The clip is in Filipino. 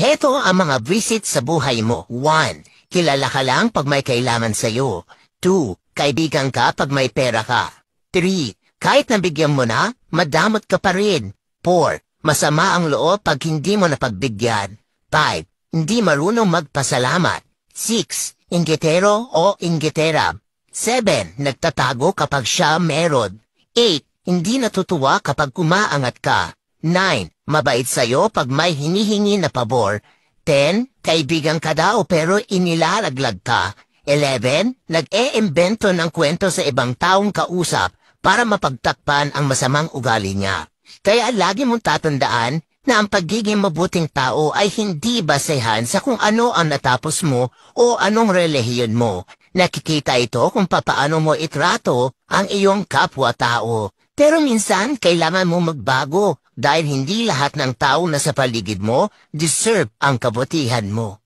Heto ang mga visit sa buhay mo. 1. Kilala ka lang pag may kailangan sa'yo. 2. Kaibigan ka pag may pera ka. 3. Kahit nabigyan mo na, madamot ka pa rin. 4. Masama ang loob pag hindi mo napagbigyan. 5. Hindi marunong magpasalamat. 6. Inggitero o inggitera. 7. Nagtatago kapag siya meron. 8. Hindi natutuwa kapag umaangat ka. 9. Mabait sa'yo pag may hinihingi na pabor. 10. Kaibigan ka daw pero inilalaglag ka. 11. Nag-e-imbento ng kwento sa ibang taong kausap para mapagtakpan ang masamang ugali niya. Kaya lagi mong tatandaan na ang pagiging mabuting tao ay hindi basehan sa kung ano ang natapos mo o anong relihiyon mo. Nakikita ito kung papaano mo itrato ang iyong kapwa-tao. Pero minsan kailangan mo magbago dahil hindi lahat ng tao na sa paligid mo deserve ang kabutihan mo.